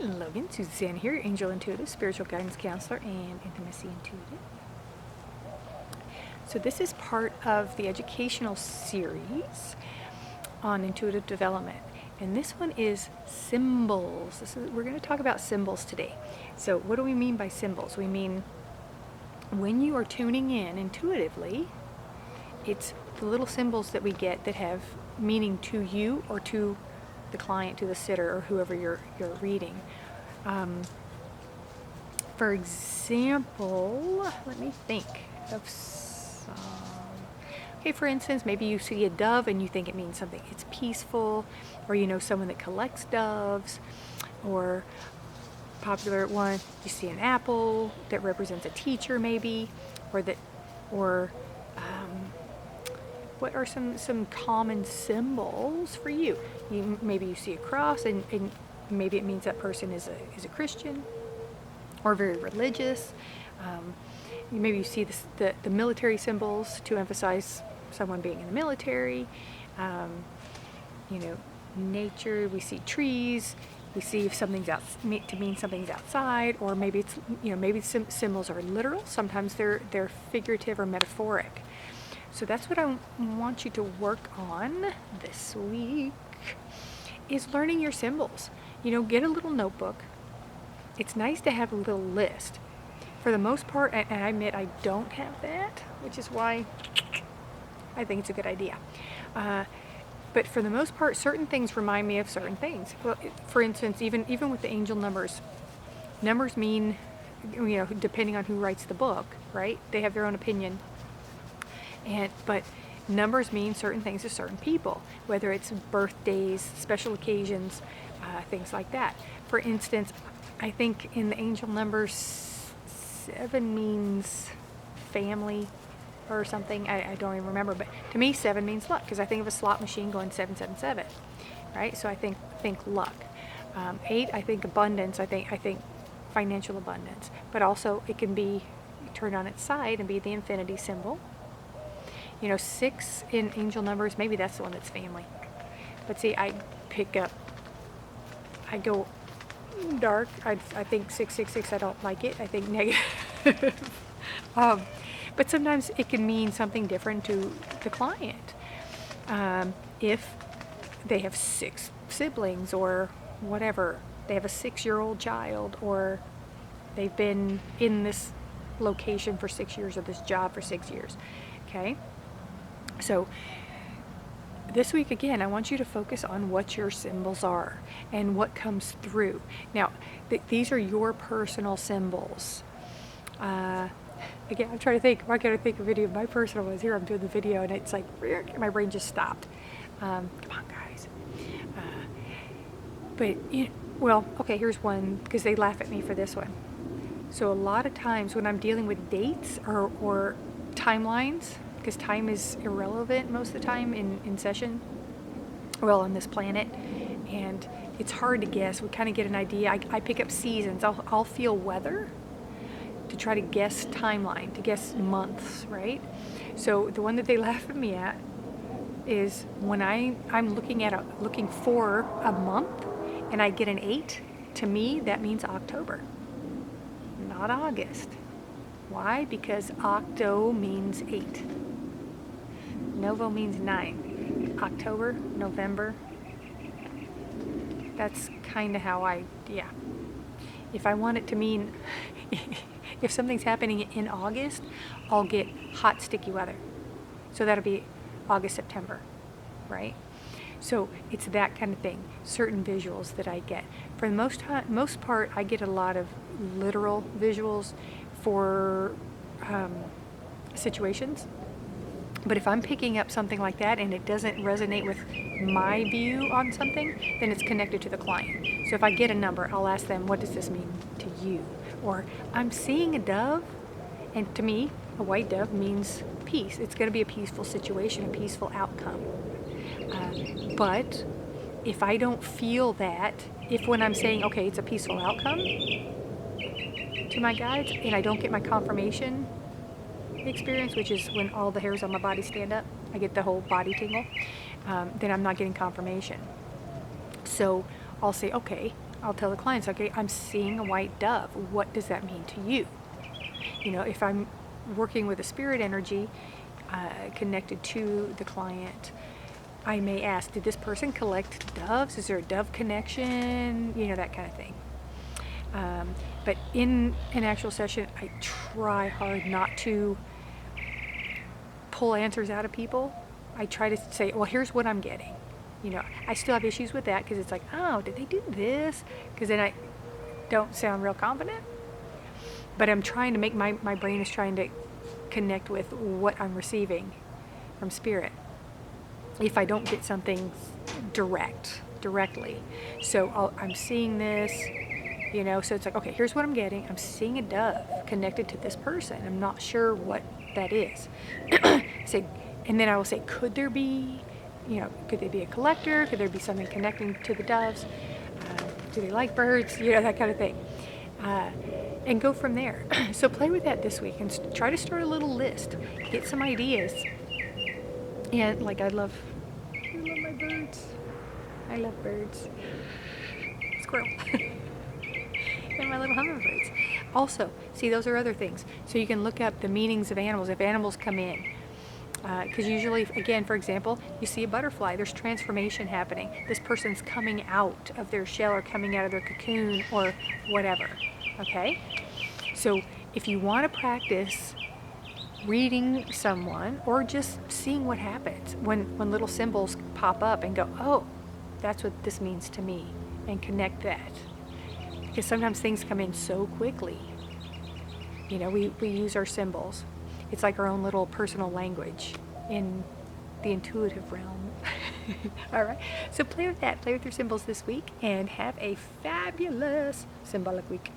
Logan, Suzanne here, Angel Intuitive, Spiritual Guidance Counselor, and Intimacy Intuitive. So this is part of the educational series on intuitive development. And this one is symbols. We're going to talk about symbols today. So what do we mean by symbols? We mean when you are tuning in intuitively, it's the little symbols that we get that have meaning to you or to the client, to the sitter, or whoever you're reading. For example, let me think of some. Okay, for instance, maybe you see a dove and you think it means something. It's peaceful, or you know someone that collects doves, or popular one, you see an apple that represents a teacher, maybe, or what are some common symbols for you? Maybe you see a cross, and maybe it means that person is a Christian or very religious. Maybe you see the military symbols to emphasize someone being in the military. Nature. We see trees. We see if something's to mean something's outside, or maybe it's maybe symbols are literal. Sometimes they're figurative or metaphoric. So that's what I want you to work on this week, is learning your symbols. Get a little notebook. It's nice to have a little list. For the most part, and I admit I don't have that, which is why I think it's a good idea. But for the most part, certain things remind me of certain things. Well, for instance, even with the angel numbers mean, depending on who writes the book, right? They have their own opinion. But numbers mean certain things to certain people, whether it's birthdays, special occasions, things like that. For instance, I think in the angel numbers, 7 means family or something. I don't even remember, but to me 7 means luck, because I think of a slot machine going 777, right? So I think luck. 8, I think abundance. I think financial abundance, but also it can be turned on its side and be the infinity symbol. 6 in angel numbers, maybe that's the one that's family. But see, I go dark. I think 666, I don't like it. I think negative. But sometimes it can mean something different to the client. If they have 6 siblings or whatever, they have a 6-year-old child, or they've been in this location for 6 years or this job for 6 years. Okay? So this week, again, I want you to focus on what your symbols are and what comes through. Now, these are your personal symbols. Again, I'm trying to think. Why can't I think of any of my personal ones? Here I'm doing the video, and it's like, my brain just stopped. Come on, guys. Okay, here's one, because they laugh at me for this one. So a lot of times when I'm dealing with dates or timelines, because time is irrelevant most of the time in session, on this planet, and it's hard to guess. We kind of get an idea. I pick up seasons. I'll feel weather to try to guess timeline, to guess months, right? So the one that they laugh at me at is when I'm looking for a month and I get an 8, to me that means October, not August. Why? Because octo means 8. Novo means 9. October, November. That's kind of how if I want it to mean, if something's happening in August, I'll get hot, sticky weather. So that'll be August, September, right? So it's that kind of thing, certain visuals that I get. For the most part, I get a lot of literal visuals for situations. But if I'm picking up something like that and it doesn't resonate with my view on something, then it's connected to the client. So if I get a number, I'll ask them, what does this mean to you? Or I'm seeing a dove, and to me, a white dove means peace. It's going to be a peaceful situation, a peaceful outcome. But if I don't feel that, if when I'm saying, okay, it's a peaceful outcome to my guides, and I don't get my confirmation experience, which is when all the hairs on my body stand up, I get the whole body tingle, then I'm not getting confirmation. So I'll say, okay, I'll tell the clients, okay, I'm seeing a white dove. What does that mean to you? You know, if I'm working with a spirit energy connected to the client, I may ask, did this person collect doves? Is there a dove connection? You know, that kind of thing. But in an actual session, I try hard not to pull answers out of people. I try to say, well, here's what I'm getting. You know, I still have issues with that because it's like, oh, did they do this? Because then I don't sound real confident. But I'm trying to make my brain is trying to connect with what I'm receiving from spirit. If I don't get something directly. So I'm seeing this, you know, so it's like, okay, here's what I'm getting. I'm seeing a dove connected to this person. I'm not sure what that is. And then I will say, could there be, you know, could they be a collector? Could there be something connecting to the doves? Do they like birds? You know, that kind of thing. And go from there. So play with that this week and try to start a little list. Get some ideas. And like I love my birds. I love birds. Squirrel. And my little hummingbirds. Also, see, those are other things. So you can look up the meanings of animals if animals come in. Because usually, again, for example, you see a butterfly, there's transformation happening. This person's coming out of their shell or coming out of their cocoon or whatever. Okay? So if you want to practice reading someone or just seeing what happens when little symbols pop up and go, oh, that's what this means to me, and connect that. Because sometimes things come in so quickly. You know, we use our symbols. It's like our own little personal language in the intuitive realm. All right, so play with that. Play with your symbols this week and have a fabulous symbolic week.